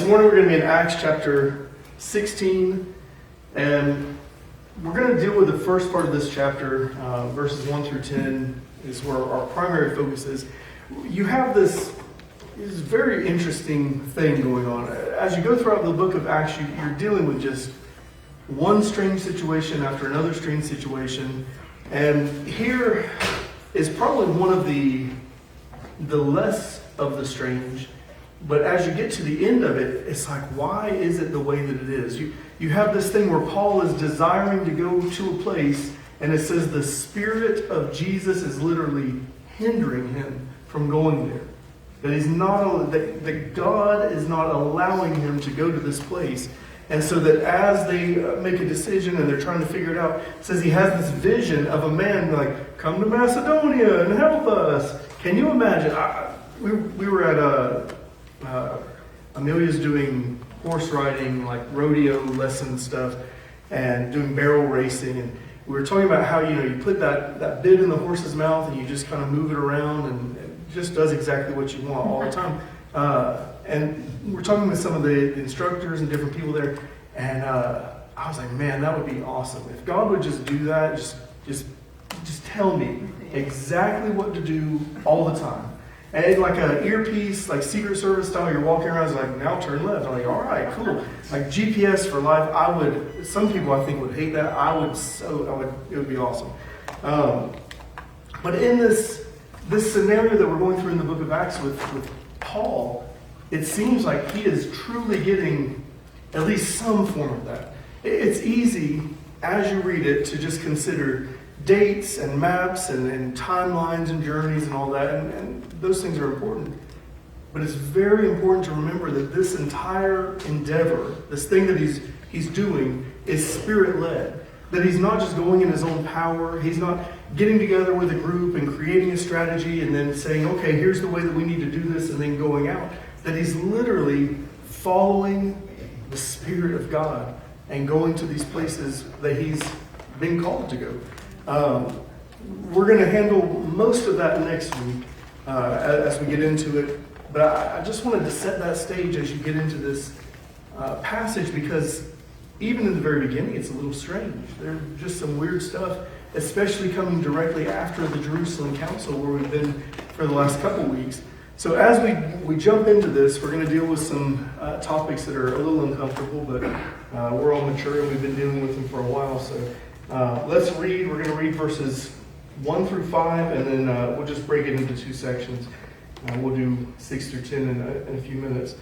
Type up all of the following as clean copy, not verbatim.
morning we're going to be in Acts chapter 16, and we're going to deal with the first part of this chapter, verses 1 through 10 is where our primary focus is. You have this very interesting thing going on. As you go throughout the book of Acts, you're dealing with just one strange situation after another strange situation, and here is probably one of the less of the strange. But as you get to the end of it, it's like, why is it the way that it is? You have this thing where Paul is desiring to go to a place, and it says the Spirit of Jesus is literally hindering him from going there. That God is not allowing him to go to this place. And so that as they make a decision and they're trying to figure it out, it says he has this vision of a man like, come to Macedonia and help us. Can you imagine? We were at Amelia's doing horse riding, like rodeo lesson stuff, and doing barrel racing, and we were talking about how you put that bit in the horse's mouth and you just kind of move it around, and it just does exactly what you want all the time. And we're talking with some of the instructors and different people there, and I was like, man, that would be awesome if God would just do that. Just tell me exactly what to do all the time. And like an earpiece, like Secret Service style, you're walking around, it's like, now turn left. I'm like, all right, cool. Like GPS for life, some people I think would hate that. It would be awesome. But in this scenario that we're going through in the book of Acts with Paul, it seems like he is truly getting at least some form of that. It's easy, as you read it, to just consider dates and maps and timelines and journeys and all that, and those things are important. But it's very important to remember that this entire endeavor, this thing that he's doing, is Spirit-led. That he's not just going in his own power. He's not getting together with a group and creating a strategy and then saying, okay, here's the way that we need to do this, and then going out. That he's literally following the Spirit of God and going to these places that he's been called to go. We're going to handle most of that next week as we get into it. But I just wanted to set that stage as you get into this passage, because even in the very beginning, it's a little strange. There's just some weird stuff, especially coming directly after the Jerusalem Council, where we've been for the last couple weeks. So as we jump into this, we're going to deal with some topics that are a little uncomfortable, but we're all mature and we've been dealing with them for a while. So let's read. We're going to read verses 1 through 5, and then we'll just break it into two sections. We'll do 6 through 10 in a few minutes.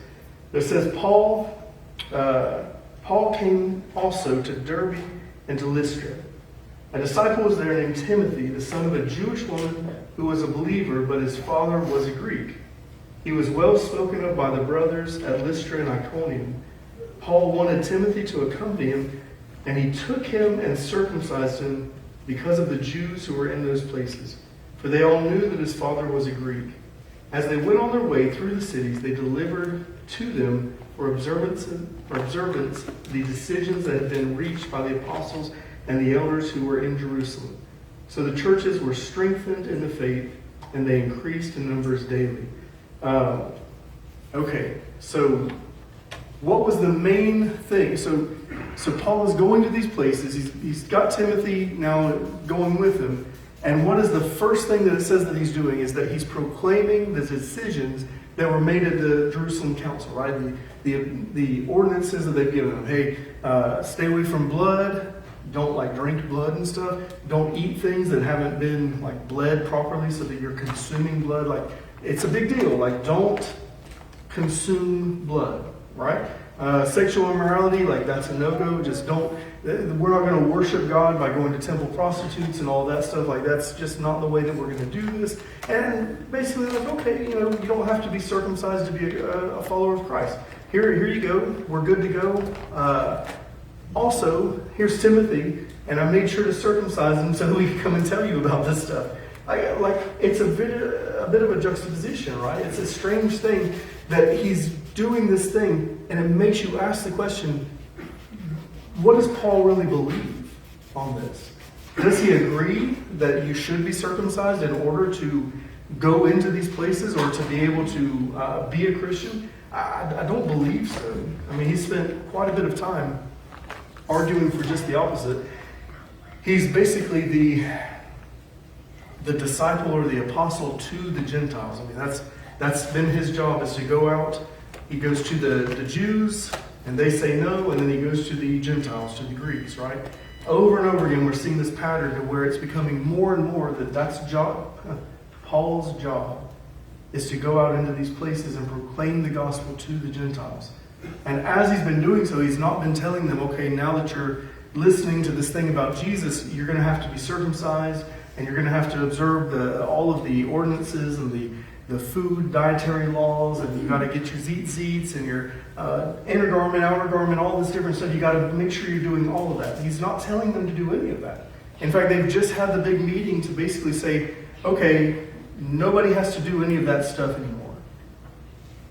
It says, Paul came also to Derbe and to Lystra. A disciple was there named Timothy, the son of a Jewish woman who was a believer, but his father was a Greek. He was well spoken of by the brothers at Lystra and Iconium. Paul wanted Timothy to accompany him, and he took him and circumcised him because of the Jews who were in those places, for they all knew that his father was a Greek. As they went on their way through the cities, they delivered to them for observance the decisions that had been reached by the apostles and the elders who were in Jerusalem. So the churches were strengthened in the faith, and they increased in numbers daily. Okay, so what was the main thing? So Paul is going to these places. He's got Timothy now going with him. And what is the first thing that it says that he's doing is that he's proclaiming the decisions that were made at the Jerusalem Council, right? The ordinances that they've given them. Hey, stay away from blood. Don't drink blood and stuff. Don't eat things that haven't been bled properly, so that you're consuming blood. It's a big deal. Don't consume blood, right? Sexual immorality, that's a no-go. Just don't. We're not going to worship God by going to temple prostitutes and all that stuff. That's just not the way that we're going to do this. And basically, okay, you don't have to be circumcised to be a follower of Christ. Here you go. We're good to go. Also, here's Timothy, and I made sure to circumcise him so that we can come and tell you about this stuff. It's a bit of a juxtaposition, right? It's a strange thing that he's doing this thing, and it makes you ask the question, what does Paul really believe on this? Does he agree that you should be circumcised in order to go into these places or to be able to be a Christian? I don't believe so. I mean, he spent quite a bit of time arguing for just the opposite. He's basically the disciple or the apostle to the Gentiles. I mean, that's been his job, is to go out. He goes to the Jews, and they say no, and then he goes to the Gentiles, to the Greeks, right? Over and over again, we're seeing this pattern to where it's becoming more and more that that's Paul's job is to go out into these places and proclaim the gospel to the Gentiles. And as he's been doing so, he's not been telling them, okay, now that you're listening to this thing about Jesus, you're going to have to be circumcised, and you're going to have to observe all of the ordinances and the food, dietary laws, and you got to get your tzitzits and your inner garment, outer garment, all this different stuff. You got to make sure you're doing all of that. He's not telling them to do any of that. In fact, they've just had the big meeting to basically say, okay, nobody has to do any of that stuff anymore.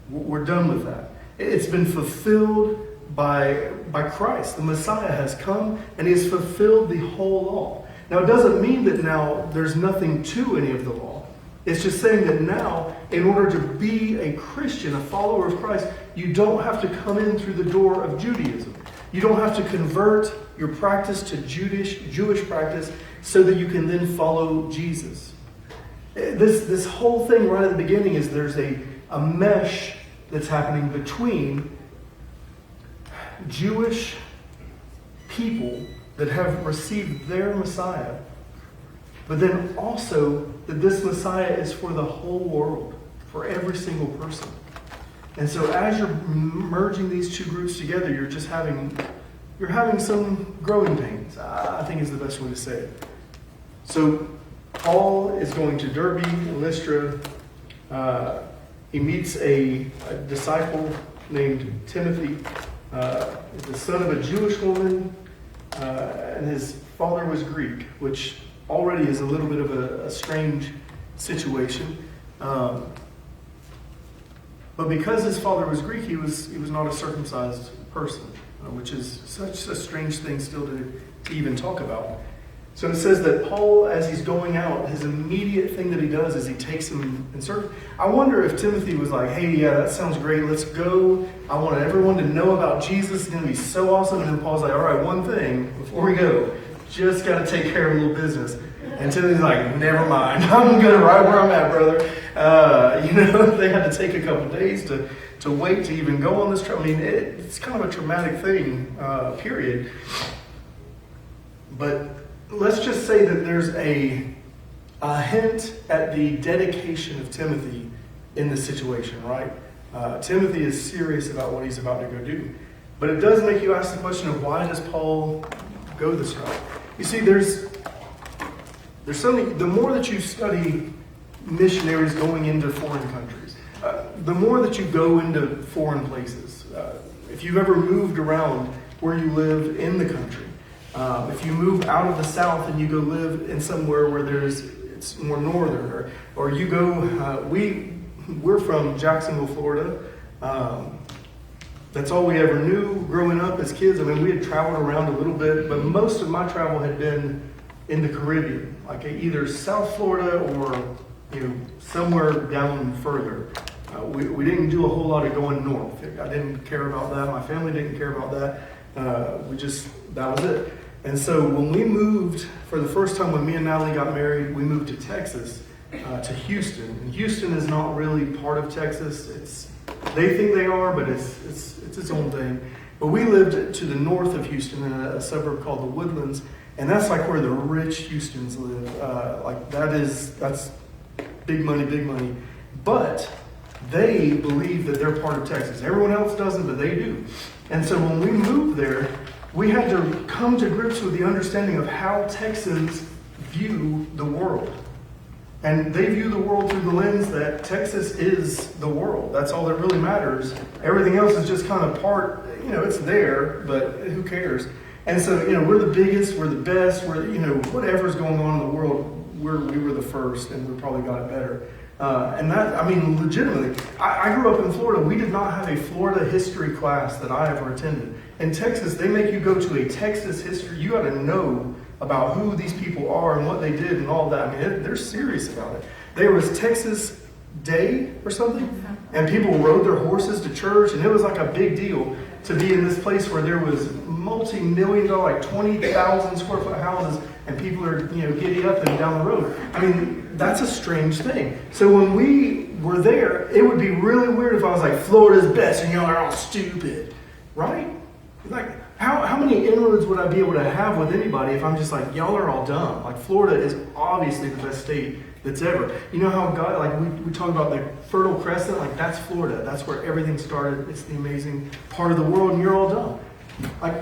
We're done with that. It's been fulfilled by Christ. The Messiah has come and he has fulfilled the whole law. Now, it doesn't mean that now there's nothing to any of the law. It's just saying that now, in order to be a Christian, a follower of Christ, you don't have to come in through the door of Judaism. You don't have to convert your practice to Jewish practice so that you can then follow Jesus. This whole thing right at the beginning is there's a mesh that's happening between Jewish people that have received their Messiah, but then also that this Messiah is for the whole world, for every single person. And so as you're merging these two groups together, you're having some growing pains, I think is the best way to say it. So Paul is going to Derbe and Lystra. He meets a disciple named Timothy, the son of a Jewish woman, and his father was Greek, which already is a little bit of a strange situation. But because his father was Greek, he was not a circumcised person, which is such a strange thing still to even talk about. So it says that Paul, as he's going out, his immediate thing that he does is he takes him and serves. I wonder if Timothy was like, hey, yeah, that sounds great. Let's go. I want everyone to know about Jesus. It's going to be so awesome. And then Paul's like, all right, one thing before we go. Just got to take care of a little business. And Timothy's like, never mind. I'm good right where I'm at, brother. They had to take a couple days to wait to even go on this trip. I mean, it's kind of a traumatic thing, period. But let's just say that there's a hint at the dedication of Timothy in this situation, right? Timothy is serious about what he's about to go do. But it does make you ask the question of why does Paul go this route? You see, there's something, the more that you study missionaries going into foreign countries, the more that you go into foreign places. If you've ever moved around where you live in the country, if you move out of the South and you go live in somewhere where it's more northern, or you go, we're from Jacksonville, Florida. That's all we ever knew growing up as kids. I mean, we had traveled around a little bit, but most of my travel had been in the Caribbean, like either South Florida or somewhere down further. We didn't do a whole lot of going north. I didn't care about that. My family didn't care about that. That was it. And so when we moved, for the first time when me and Natalie got married, we moved to Texas, to Houston. And Houston is not really part of Texas. They think they are, but it's its own thing. But we lived to the north of Houston in a suburb called the Woodlands, and that's like where the rich Houstons live. That's big money. But they believe that they're part of Texas. Everyone else doesn't, but they do. And so when we moved there, we had to come to grips with the understanding of how Texans view the world. And they view the world through the lens that Texas is the world. That's all that really matters. Everything else is just kind of part, it's there, but who cares? And so, we're the biggest, we're the best, we're, whatever's going on in the world, we were the first, and we probably got it better. And that, legitimately, I grew up in Florida. We did not have a Florida history class that I ever attended. In Texas, they make you go to a Texas history. You got to know about who these people are and what they did and all that. They're serious about it. There was Texas Day or something, And people rode their horses to church, and it was like a big deal to be in this place where there was multi-million dollar, like 20,000 square foot houses, and people are, giddy up and down the road. I mean, that's a strange thing. So when we were there, it would be really weird if I was like, Florida's best, and y'all are all stupid, right? Like, how many inroads would I be able to have with anybody if I'm just like, y'all are all dumb? Like, Florida is obviously the best state that's ever. You know how God, like we talk about the Fertile Crescent, like that's Florida. That's where everything started. It's the amazing part of the world, and you're all dumb. Like,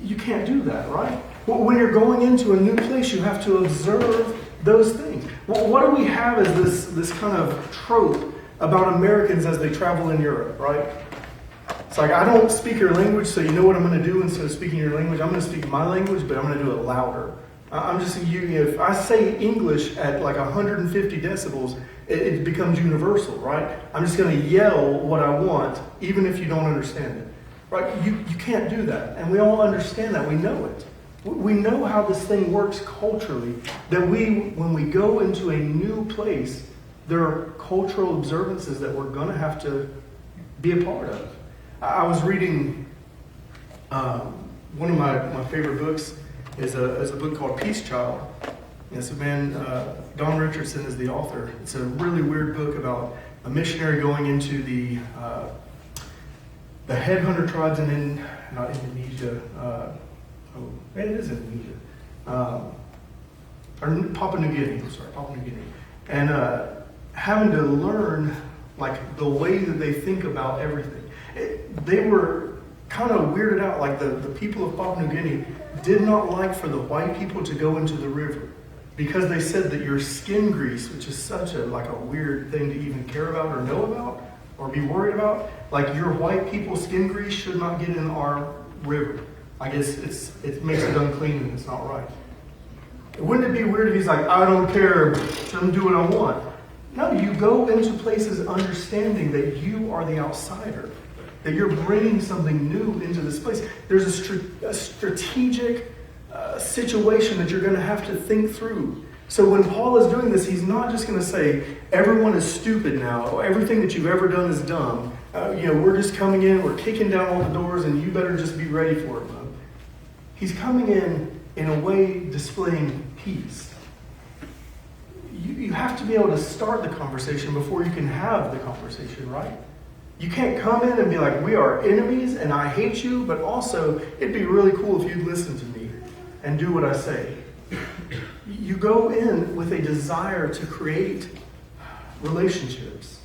you can't do that, right? Well, when you're going into a new place, you have to observe those things. Well, what do we have as this kind of trope about Americans as they travel in Europe, right? It's like, I don't speak your language, so you know what I'm going to do instead of speaking your language? I'm going to speak my language, but I'm going to do it louder. If I say English at like 150 decibels, it becomes universal, right? I'm just going to yell what I want, even if you don't understand it, right? You can't do that. And we all understand that. We know it. We know how this thing works culturally, that when we go into a new place, there are cultural observances that we're going to have to be a part of. I was reading one of my favorite books is a book called Peace Child. It's a man, Don Richardson is the author. It's a really weird book about a missionary going into the headhunter tribes not Indonesia. It is Indonesia. Or Papua New Guinea. Papua New Guinea. And having to learn like the way that they think about everything. They were kind of weirded out, like the people of Papua New Guinea did not like for the white people to go into the river because they said that your skin grease, which is such a weird thing to even care about or know about or be worried about, like your white people's skin grease should not get in our river. I guess it makes it unclean and it's not right. Wouldn't it be weird if he's like, I don't care, let them do what I want? No, you go into places understanding that you are the outsider, that you're bringing something new into this place. There's a strategic situation that you're going to have to think through. So when Paul is doing this, he's not just going to say, everyone is stupid now, everything that you've ever done is dumb. We're just coming in, we're kicking down all the doors, and you better just be ready for it. He's coming in a way displaying peace. You have to be able to start the conversation before you can have the conversation, right? You can't come in and be like, we are enemies and I hate you, but also it'd be really cool if you'd listen to me and do what I say. You go in with a desire to create relationships,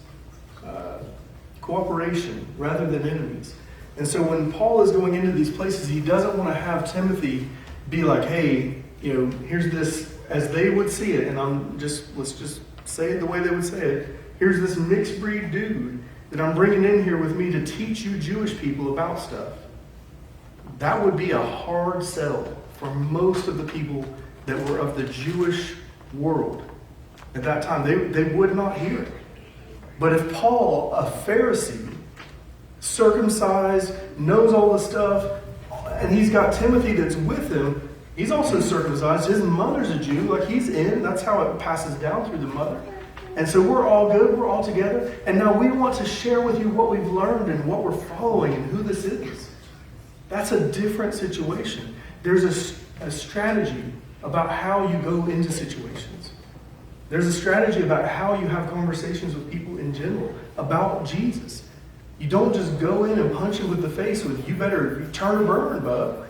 cooperation, rather than enemies. And so when Paul is going into these places, he doesn't want to have Timothy be like, hey, here's this, as they would see it, and let's just say it the way they would say it. Here's this mixed breed dude that I'm bringing in here with me to teach you Jewish people about stuff. That would be a hard sell for most of the people that were of the Jewish world at that time. They would not hear it. But if Paul, a Pharisee, circumcised, knows all the stuff, and he's got Timothy that's with him, he's also circumcised. His mother's a Jew, like he's in. That's how it passes down through the mother. And so we're all good, we're all together. And now we want to share with you what we've learned and what we're following and who this is. That's a different situation. There's a strategy about how you go into situations. There's a strategy about how you have conversations with people in general about Jesus. You don't just go in and punch him with the face with, you better turn or burn, bub.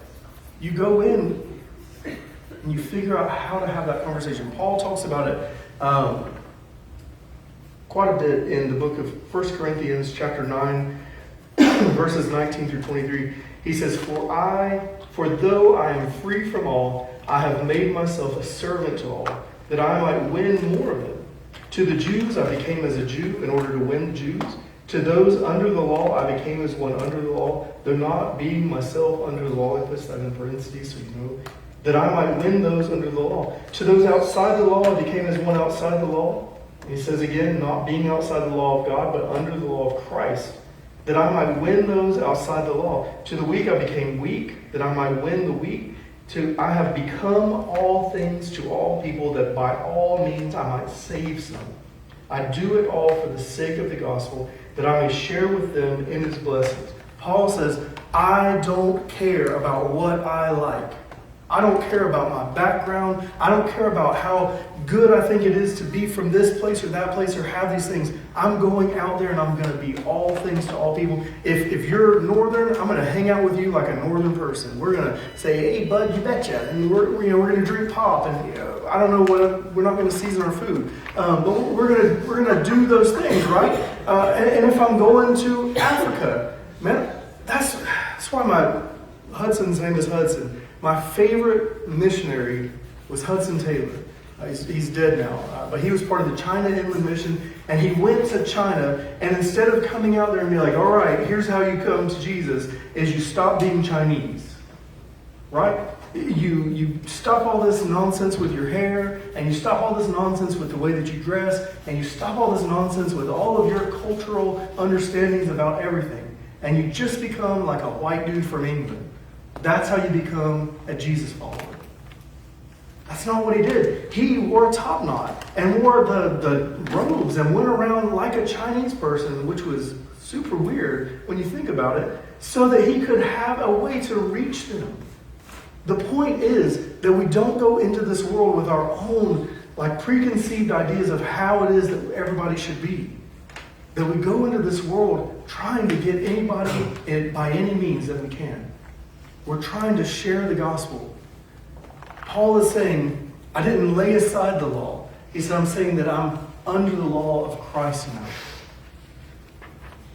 You go in and you figure out how to have that conversation. Paul talks about it quite a bit in the book of 1 Corinthians chapter 9, verses 19 through 23. He says, For though I am free from all, I have made myself a servant to all, that I might win more of them. To the Jews I became as a Jew in order to win the Jews. To those under the law I became as one under the law, though not being myself under the law. I put that in parentheses so you know. That I might win those under the law. To those outside the law I became as one outside the law. And he says again, not being outside the law of God, but under the law of Christ, that I might win those outside the law. To the weak I became weak, that I might win the weak. I have become all things to all people, that by all means I might save some. I do it all for the sake of the gospel, that I may share with them in his blessings. Paul says, I don't care about what I like. I don't care about my background. I don't care about how good I think it is to be from this place or that place or have these things. I'm going out there and I'm going to be all things to all people. If you're northern, I'm going to hang out with you like a northern person. We're going to say, hey, bud, you betcha. And we're going to drink pop. And I don't know what, we're not going to season our food. But we're going to do those things, right? And if I'm going to Africa, man, that's why my Hudson's name is Hudson. My favorite missionary was Hudson Taylor. He's dead now, but he was part of the China Inland Mission, and he went to China, and instead of coming out there and be like, all right, here's how you come to Jesus, is you stop being Chinese, right? You stop all this nonsense with your hair, and you stop all this nonsense with the way that you dress, and you stop all this nonsense with all of your cultural understandings about everything, and you just become like a white dude from England. That's how you become a Jesus follower. That's not what he did. He wore a top knot and wore the robes and went around like a Chinese person, which was super weird when you think about it, so that he could have a way to reach them. The point is that we don't go into this world with our own preconceived ideas of how it is that everybody should be. That we go into this world trying to get anybody in by any means that we can. We're trying to share the gospel. Paul is saying, I didn't lay aside the law. He said, I'm saying that I'm under the law of Christ now.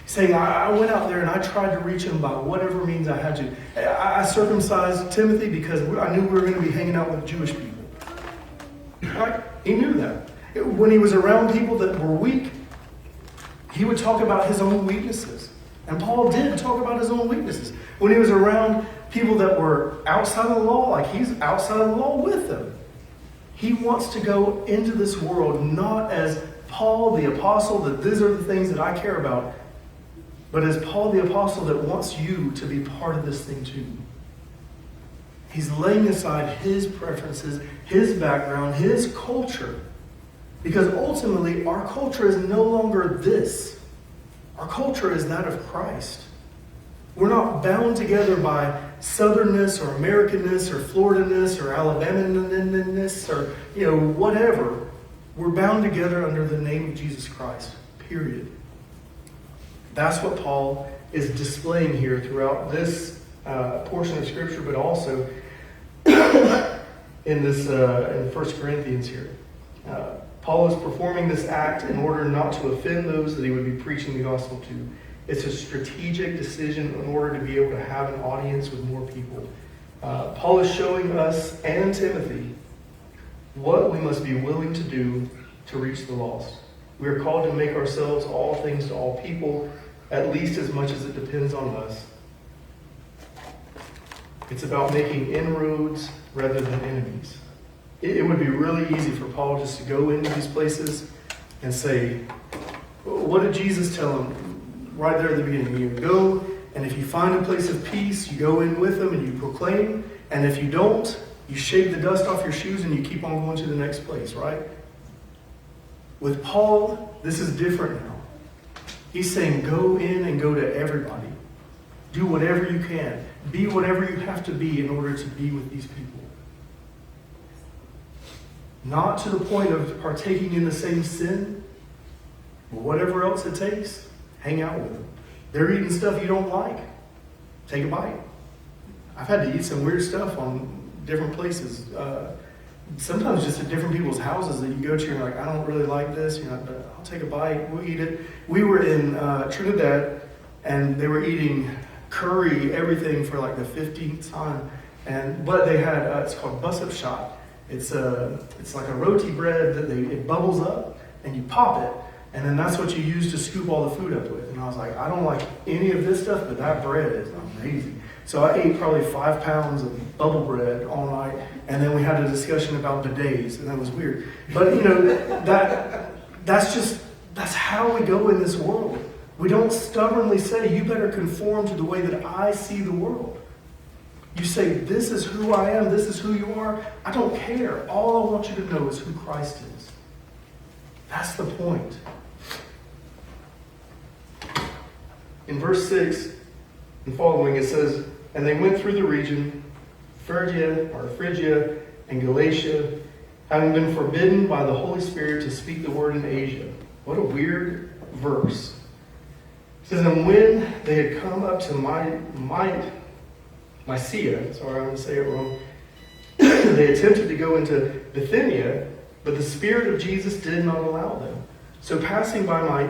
He's saying, I went out there and I tried to reach him by whatever means I had to. I circumcised Timothy because I knew we were going to be hanging out with Jewish people. Right? He knew that. When he was around people that were weak, he would talk about his own weaknesses. And Paul did talk about his own weaknesses. When he was around people that were outside of the law, he's outside of the law with them. He wants to go into this world not as Paul the apostle, that these are the things that I care about, but as Paul the apostle that wants you to be part of this thing too. He's laying aside his preferences, his background, his culture, because ultimately our culture is no longer this. Our culture is that of Christ. We're not bound together by Southernness or Americanness or Florida-ness or Alabama-ness or, whatever. We're bound together under the name of Jesus Christ, period. That's what Paul is displaying here throughout this portion of Scripture, but also in 1 Corinthians here. Paul is performing this act in order not to offend those that he would be preaching the gospel to. It's a strategic decision in order to be able to have an audience with more people. Paul is showing us and Timothy what we must be willing to do to reach the lost. We are called to make ourselves all things to all people, at least as much as it depends on us. It's about making inroads rather than enemies. It would be really easy for Paul just to go into these places and say, what did Jesus tell him? Right there at the beginning, you go, and if you find a place of peace, you go in with them and you proclaim. And if you don't, you shake the dust off your shoes and you keep on going to the next place, right? With Paul, this is different now. He's saying go in and go to everybody. Do whatever you can. Be whatever you have to be in order to be with these people. Not to the point of partaking in the same sin, but whatever else it takes. Hang out with them. They're eating stuff you don't like. Take a bite. I've had to eat some weird stuff on different places. Sometimes just at different people's houses that you go to, you're like, I don't really like this. But I'll take a bite. We'll eat it. We were in Trinidad, and they were eating curry, everything for the 15th time. But they had, it's called bus-up shot. It's like a roti bread that it bubbles up, and you pop it. And then that's what you use to scoop all the food up with. And I was like, I don't like any of this stuff, but that bread is amazing. So I ate probably 5 pounds of bubble bread all night. And then we had a discussion about bidets, and that was weird. But that's how we go in this world. We don't stubbornly say, you better conform to the way that I see the world. You say, this is who I am, this is who you are. I don't care. All I want you to know is who Christ is. That's the point. in verse 6 and following, it says, "And they went through the region, Phrygia and Galatia, having been forbidden by the Holy Spirit to speak the word in Asia." What a weird verse. It says, "And when they had come up to Mysia," sorry, I'm going to say it wrong, "they attempted to go into Bithynia, but the Spirit of Jesus did not allow them. So passing by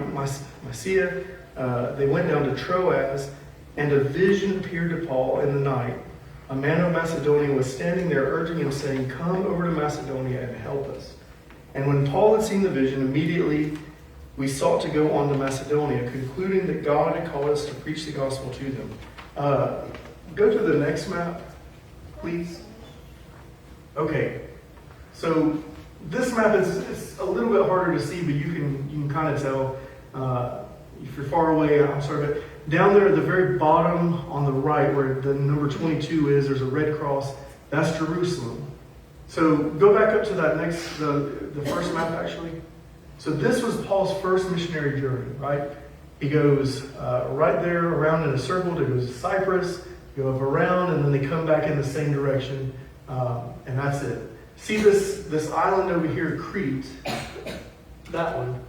Mysia, they went down to Troas, and a vision appeared to Paul in the night. A man of Macedonia was standing there, urging him, saying, 'Come over to Macedonia and help us.' And when Paul had seen the vision, immediately we sought to go on to Macedonia, concluding that God had called us to preach the gospel to them." Go to the next map, please. Okay, so this map is a little bit harder to see, but you can kind of tell. If you're far away, I'm sorry, but down there at the very bottom on the right, where the number 22 is, there's a red cross. That's Jerusalem. So go back up to that next, the first map actually. So this was Paul's first missionary journey, right? He goes right there around in a circle. He goes to Cyprus, go up around, and then they come back in the same direction, and that's it. See this island over here, Crete, that one.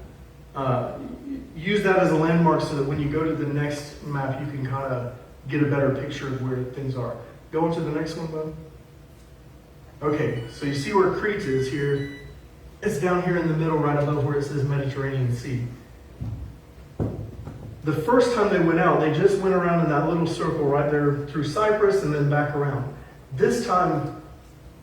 Use that as a landmark so that when you go to the next map, you can kind of get a better picture of where things are. Go on to the next one, bud. Okay, so you see where Crete is here. It's down here in the middle, right above where it says Mediterranean Sea. The first time they went out, they just went around in that little circle right there through Cyprus and then back around. This time,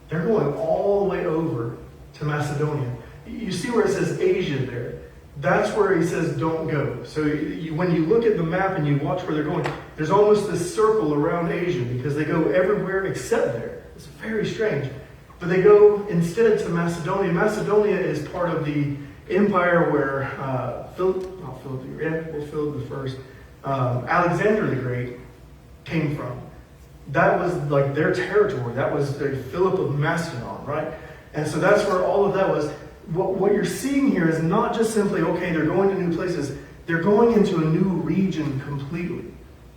they're going all the way over to Macedonia. You see where it says Asia there? That's where he says don't go. So when you look at the map and you watch where they're going, there's almost this circle around Asia because they go everywhere except there. It's very strange. But they go instead to Macedonia. Macedonia is part of the empire where Philip I, Alexander the Great came from. That was like their territory. That was the Philip of Macedon, right? And so that's where all of that was. What you're seeing here is not just simply, okay, they're going to new places. They're going into a new region completely.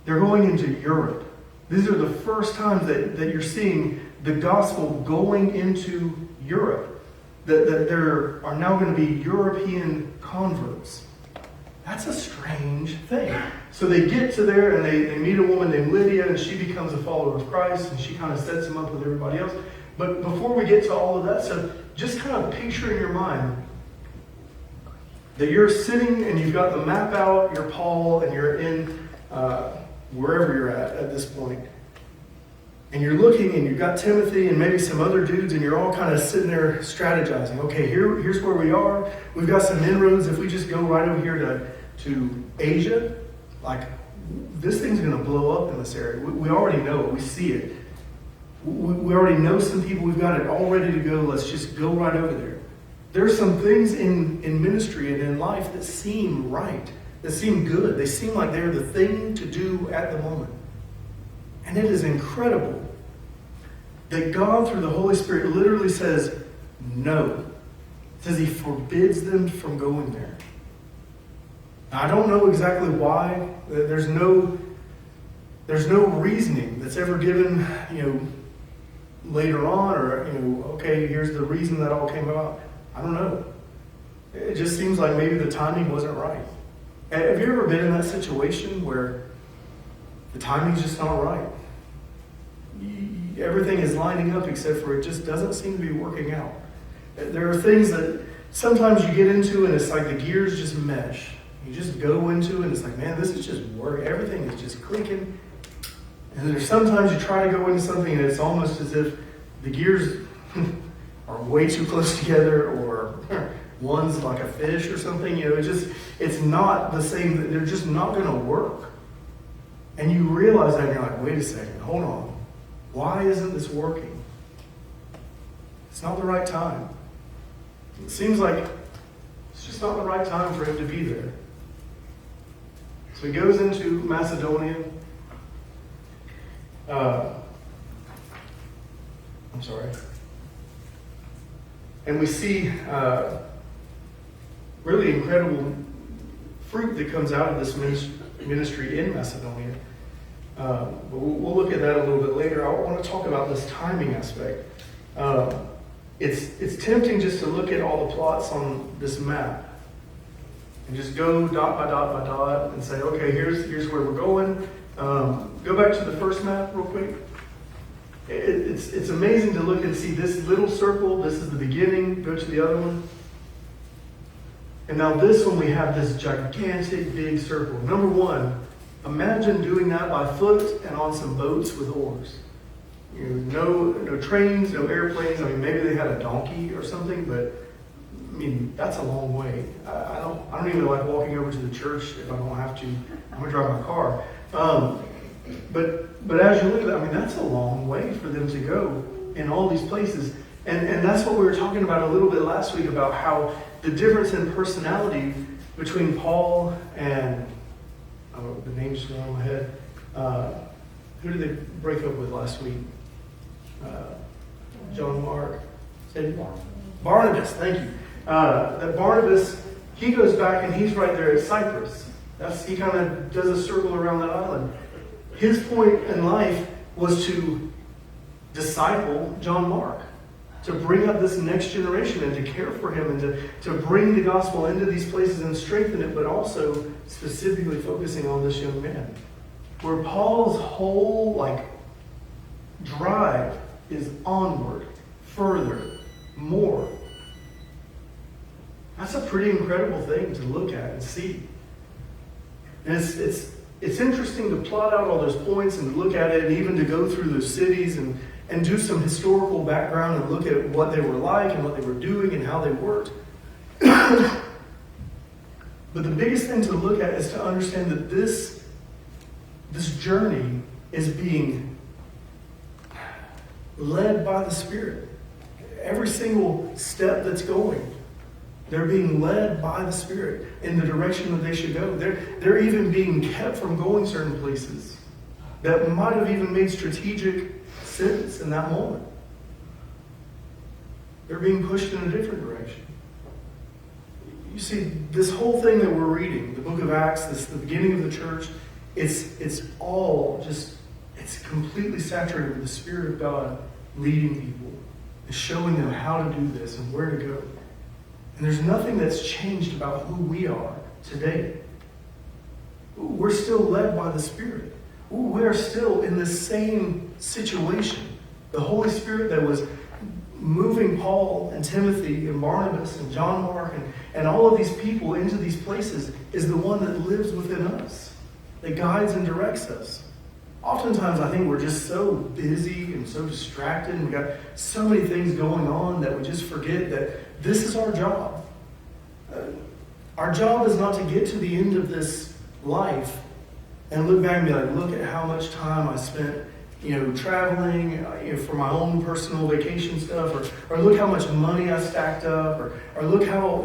They're going into Europe. These are the first times that you're seeing the gospel going into Europe. That there are now going to be European converts. That's a strange thing. So they get to there and they meet a woman named Lydia, and she becomes a follower of Christ, and she kind of sets them up with everybody else. But before we get to all of that stuff, just kind of picture in your mind that you're sitting and you've got the map out, you're Paul, and you're in wherever you're at this point. And you're looking and you've got Timothy and maybe some other dudes, and you're all kind of sitting there strategizing. Okay, here's where we are. We've got some inroads. If we just go right over here to Asia, like this thing's going to blow up in this area. We already know it. We see it. We already know some people. We've got it all ready to go. Let's just go right over there. There's some things in ministry and in life that seem right, that seem good. They seem like they're the thing to do at the moment. And it is incredible that God, through the Holy Spirit, literally says no. It says he forbids them from going there. Now, I don't know exactly why. There's no reasoning that's ever given, later on, or, okay, here's the reason that all came about. I don't know. It just seems like maybe the timing wasn't right. Have you ever been in that situation where the timing's just not right? Everything is lining up except for it just doesn't seem to be working out. There are things that sometimes you get into and it's like the gears just mesh. You just go into it and it's like, man, this is just working. Everything is just clicking. And there's sometimes you try to go into something and it's almost as if the gears are way too close together, or one's like a fish or something. It's not the same. They're just not going to work. And you realize that and you're like, wait a second, hold on. Why isn't this working? It's not the right time. It seems like it's just not the right time for him to be there. So he goes into Macedonia. And we see really incredible fruit that comes out of this ministry in Macedonia. But we'll look at that a little bit later. I want to talk about this timing aspect. It's tempting just to look at all the plots on this map and just go dot by dot by dot and say, okay, here's where we're going. Go back to the first map real quick. It's amazing to look and see this little circle. This is the beginning. Go to the other one. And now this one, we have this gigantic big circle. Number one, imagine doing that by foot and on some boats with oars. No trains, no airplanes. I mean, maybe they had a donkey or something, but I mean, that's a long way. I don't even like walking over to the church if I don't have to. I'm gonna drive my car. But as you look at that, I mean, that's a long way for them to go in all these places. And that's what we were talking about a little bit last week about how the difference in personality between Paul and, the name's just going on my head. Who did they break up with last week? John Mark. Barnabas, thank you. That Barnabas, he goes back and he's right there at Cyprus. He kind of does a circle around that island. His point in life was to disciple John Mark, to bring up this next generation and to care for him and to bring the gospel into these places and strengthen it, but also specifically focusing on this young man. Where Paul's whole drive is onward, further, more. That's a pretty incredible thing to look at and see. And it's interesting to plot out all those points and look at it, and even to go through those cities and do some historical background and look at what they were like and what they were doing and how they worked. But the biggest thing to look at is to understand that this journey is being led by the Spirit. Every single step that's going, they're being led by the Spirit in the direction that they should go. They're even being kept from going certain places that might have even made strategic sense in that moment. They're being pushed in a different direction. You see, this whole thing that we're reading, the book of Acts, the beginning of the church, it's all just, it's completely saturated with the Spirit of God leading people and showing them how to do this and where to go. And there's nothing that's changed about who we are today. We're still led by the Spirit. We're still in the same situation. The Holy Spirit that was moving Paul and Timothy and Barnabas and John Mark and all of these people into these places is the one that lives within us, that guides and directs us. Oftentimes, I think we're just so busy and so distracted, and we've got so many things going on that we just forget that this is our job. Our job is not to get to the end of this life and look back and be like, look at how much time I spent, traveling, for my own personal vacation stuff, or look how much money I stacked up, or look how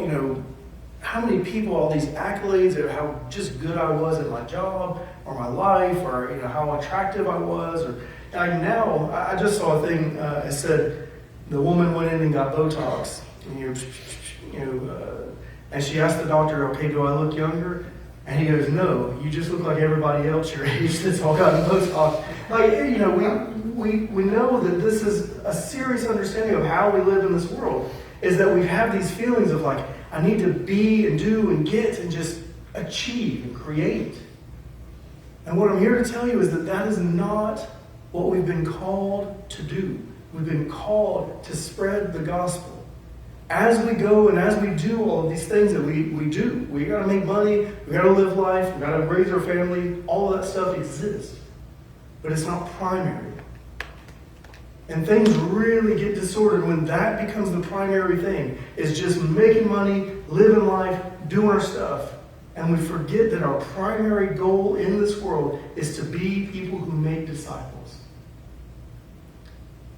many people, all these accolades of how just good I was at my job or my life, or how attractive I was. Or now, I just saw a thing. It said the woman went in and got Botox, and she asked the doctor, "Okay, do I look younger?" And he goes, "No, you just look like everybody else your age that's all gotten Botox." We know that this is a serious understanding of how we live in this world. Is that we have these feelings of I need to be and do and get and just achieve and create. And what I'm here to tell you is that is not what we've been called to do. We've been called to spread the gospel. As we go and as we do all of these things that we do, we got to make money, we got to live life, we got to raise our family, all of that stuff exists. But it's not primary. And things really get disordered when that becomes the primary thing. It's just making money, living life, doing our stuff. And we forget that our primary goal in this world is to be people who make disciples.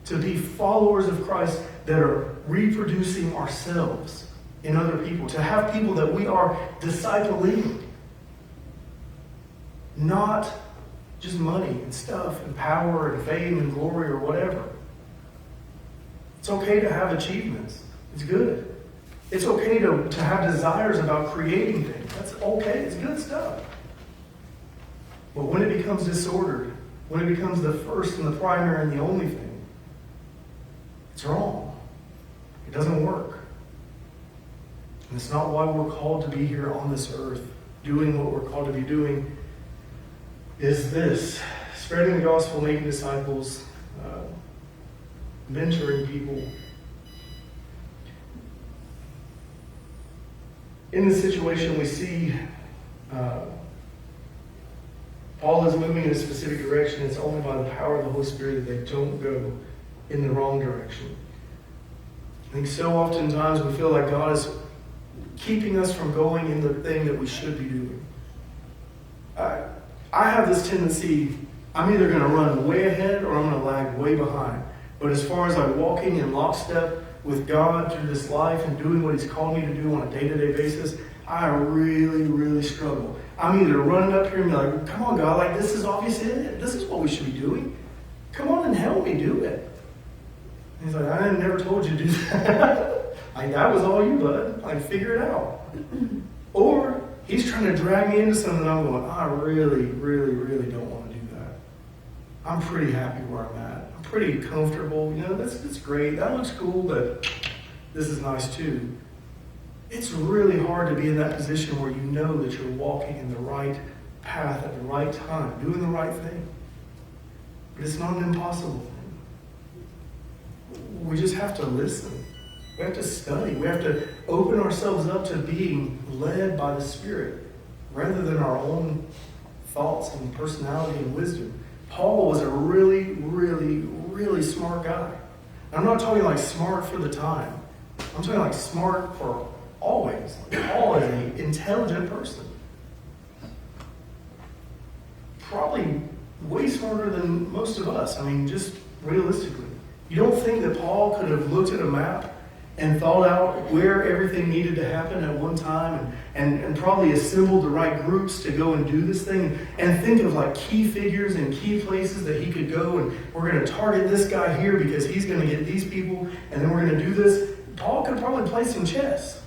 To be followers of Christ that are reproducing ourselves in other people. To have people that we are discipling. Not just money and stuff and power and fame and glory or whatever. It's okay to have achievements. It's good. It's okay to have desires about creating things. That's okay. It's good stuff. But when it becomes disordered, when it becomes the first and the primary and the only thing, it's wrong. It doesn't work. And it's not why we're called to be here on this earth, doing what we're called to be doing, is this: spreading the gospel, making disciples, mentoring people. In this situation, we see Paul is moving in a specific direction. It's only by the power of the Holy Spirit that they don't go in the wrong direction. I think so oftentimes we feel like God is keeping us from going in the thing that we should be doing. I have this tendency, I'm either going to run way ahead or I'm going to lag way behind. But as far as like walking in lockstep with God through this life and doing what He's called me to do on a day-to-day basis, I really, really struggle. I'm either running up here and be like, come on, God, like this is obviously it. This is what we should be doing. Come on and help me do it. And He's like, I never told you to do that. Like, that was all you, bud. Like, figure it out. Or He's trying to drag me into something I'm going, I really, really, really don't want to do that. I'm pretty happy where I'm at. I'm pretty comfortable. You know, that's great. That looks cool, but this is nice too. It's really hard to be in that position where you know that you're walking in the right path at the right time, doing the right thing. But it's not an impossible thing. We just have to listen. We have to study. We have to open ourselves up to being led by the Spirit rather than our own thoughts and personality and wisdom. Paul was a really, really, really smart guy. I'm not talking like smart for the time. I'm talking like smart for always. Paul is an intelligent person. Probably way smarter than most of us. I mean, just realistically. You don't think that Paul could have looked at a map and thought out where everything needed to happen at one time and probably assembled the right groups to go and do this thing and think of like key figures and key places that he could go, and we're going to target this guy here because he's going to get these people, and then we're going to do this. Paul could probably play some chess.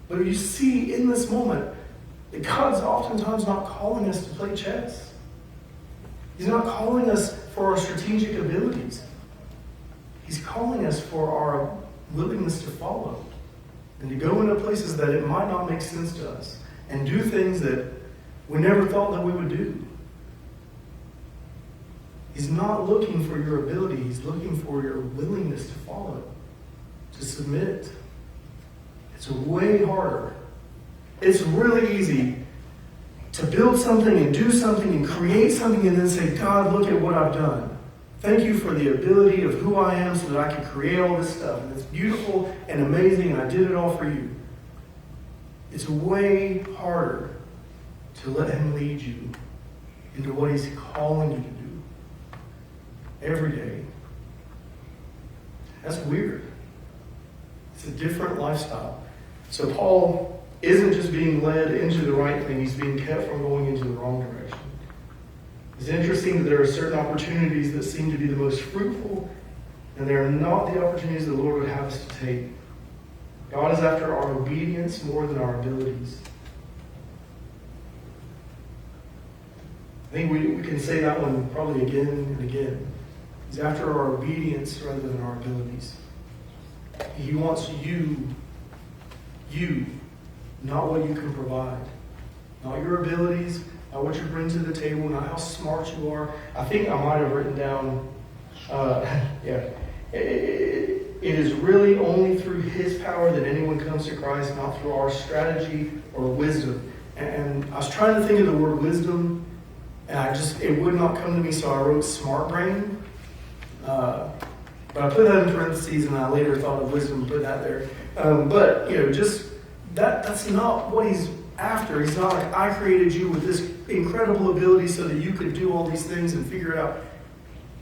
But you see in this moment that God's oftentimes not calling us to play chess. He's not calling us for our strategic abilities. He's calling us for our willingness to follow and to go into places that it might not make sense to us and do things that we never thought that we would do. He's not looking for your ability. He's looking for your willingness to follow, to submit. It's way harder. It's really easy to build something and do something and create something and then say, God, look at what I've done. Thank you for the ability of who I am so that I can create all this stuff. And it's beautiful and amazing, and I did it all for you. It's way harder to let Him lead you into what He's calling you to do every day. That's weird. It's a different lifestyle. So Paul isn't just being led into the right thing, he's being kept from going into the wrong direction. It's interesting that there are certain opportunities that seem to be the most fruitful, and they are not the opportunities the Lord would have us to take. God is after our obedience more than our abilities. I think we can say that one probably again and again. He's after our obedience rather than our abilities. He wants you, not what you can provide. Not your abilities, not what you bring to the table, not how smart you are. I think I might have written down, it is really only through His power that anyone comes to Christ, not through our strategy or wisdom. And I was trying to think of the word wisdom, and it would not come to me, so I wrote smart brain. But I put that in parentheses, and I later thought of wisdom and put that there. But just that's not what He's after. He's not like, I created you with this incredible ability so that you could do all these things and figure it out.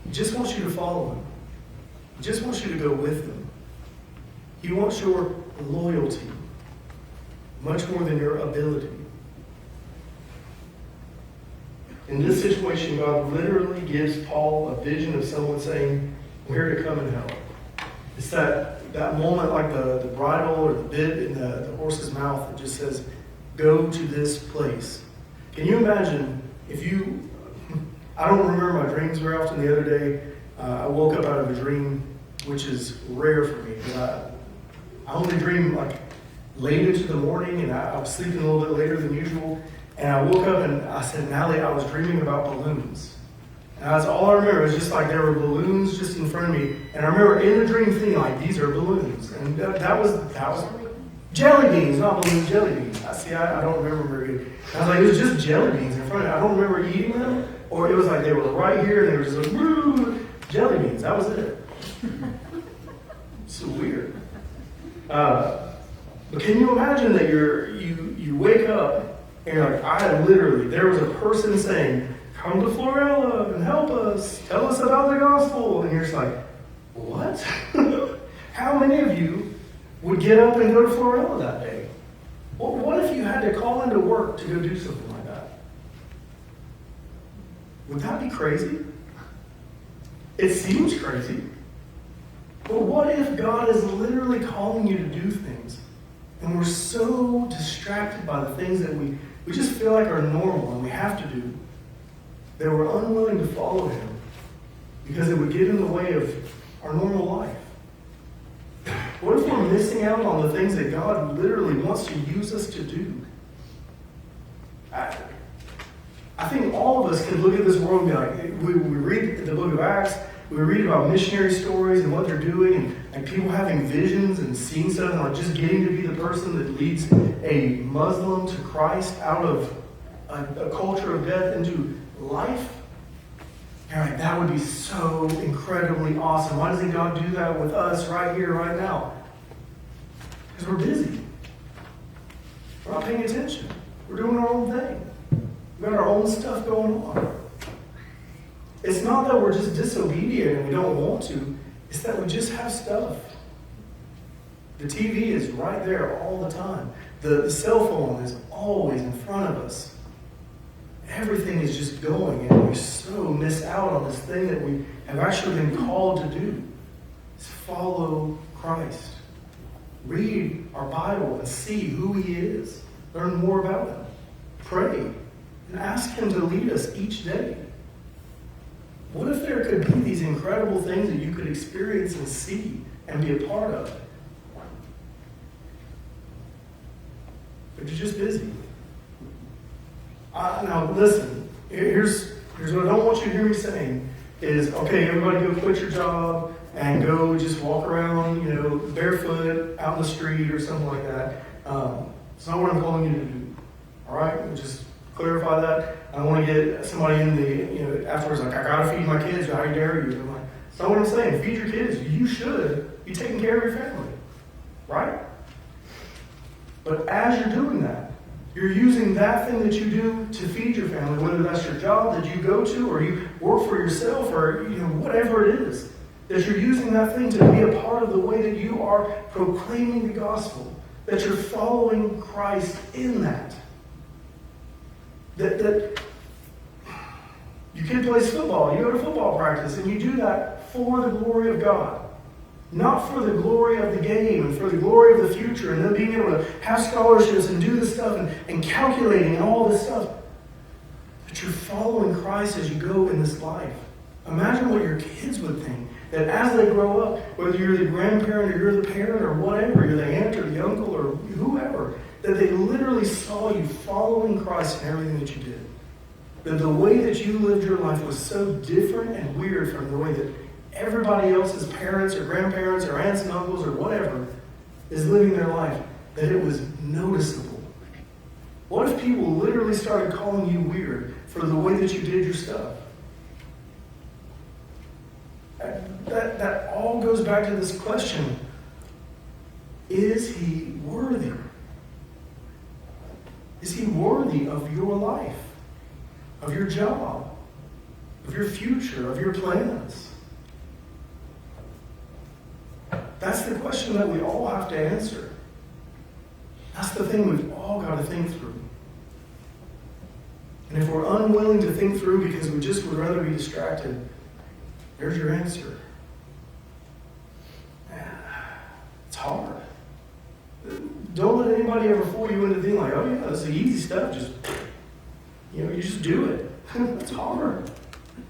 He just wants you to follow Him. He just wants you to go with Him. He wants your loyalty much more than your ability. In this situation, God literally gives Paul a vision of someone saying, where to come and help. It's that moment like the bridle or the bit in the horse's mouth that just says, go to this place. Can you imagine I don't remember my dreams very often. The other day, I woke up out of a dream, which is rare for me. I only dream like late into the morning, and I was sleeping a little bit later than usual. And I woke up and I said, Natalie, I was dreaming about balloons. And that's all I remember. It was just like there were balloons just in front of me. And I remember in the dream thinking, like, these are balloons. And that was jelly beans, not balloons, jelly beans. I don't remember very good. I was like, it was just jelly beans in front of me. I don't remember eating them, or it was like they were right here and they were just like, woo, jelly beans. That was it. So weird. But can you imagine that you wake up and you're like, there was a person saying, come to Florella and help us, tell us about the gospel. And you're just like, what? How many of you would get up and go to Florella that day? Well, what if you had to call into work to go do something like that? Would that be crazy? It seems crazy. But what if God is literally calling you to do things, and we're so distracted by the things that we just feel like are normal and we have to do, that we're unwilling to follow Him because it would get in the way of our normal life? What if we're missing out on the things that God literally wants to use us to do? I think all of us could look at this world and be like, we read the book of Acts, we read about missionary stories and what they're doing, and people having visions and seeing stuff, and like just getting to be the person that leads a Muslim to Christ out of a culture of death into life. And like, that would be so incredibly awesome. Why doesn't God do that with us right here, right now? Because we're busy. We're not paying attention. We're doing our own thing. We've got our own stuff going on. It's not that we're just disobedient and we don't want to. It's that we just have stuff. The TV is right there all the time. The cell phone is always in front of us. Everything is just going, and we so miss out on this thing that we have actually been called to do. Is follow Christ. Read our Bible and see who He is. Learn more about Him. Pray and ask Him to lead us each day. What if there could be these incredible things that you could experience and see and be a part of? But you're just busy. Now listen, here's what I don't want you to hear me saying is, okay, everybody go quit your job and go just walk around, barefoot out in the street or something like that. It's not what I'm calling you to do. All right? Just clarify that. I don't want to get somebody in the, afterwards like, I got to feed my kids. How dare you? I'm like, that's not what I'm saying. Feed your kids. You should be taking care of your family. Right? But as you're doing that, you're using that thing that you do to feed your family, whether that's your job that you go to or you work for yourself or whatever it is, that you're using that thing to be a part of the way that you are proclaiming the gospel, that you're following Christ in that. That your kid plays football, you go to football practice, and you do that for the glory of God. Not for the glory of the game and for the glory of the future and then being able to have scholarships and do this stuff and calculating and all this stuff. But you're following Christ as you go in this life. Imagine what your kids would think. That as they grow up, whether you're the grandparent or you're the parent or whatever, you're the aunt or the uncle or whoever, that they literally saw you following Christ in everything that you did. That the way that you lived your life was so different and weird from the way that everybody else's parents or grandparents or aunts and uncles or whatever is living their life, that it was noticeable. What if people literally started calling you weird for the way that you did your stuff? That all goes back to this question. Is He worthy? Is He worthy of your life, of your job, of your future, of your plans? That's the question that we all have to answer. That's the thing we've all got to think through. And if we're unwilling to think through because we just would rather be distracted, there's your answer. It's hard. Don't let anybody ever fool you into thinking like, oh yeah, this is easy stuff. You just do it. It's hard.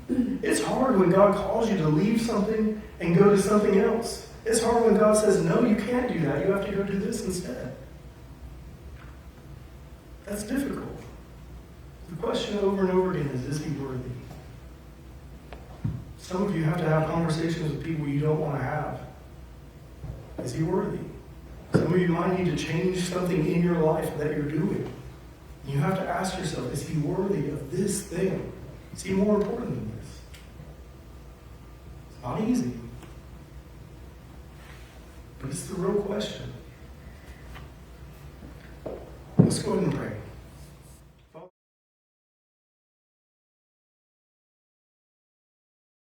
It's hard when God calls you to leave something and go to something else. It's hard when God says, no, you can't do that. You have to go do this instead. That's difficult. The question over and over again is he worthy? Some of you have to have conversations with people you don't want to have. Is he worthy? Some of you might need to change something in your life that you're doing. You have to ask yourself, is he worthy of this thing? Is he more important than this? It's not easy. But it's the real question. Let's go ahead and pray.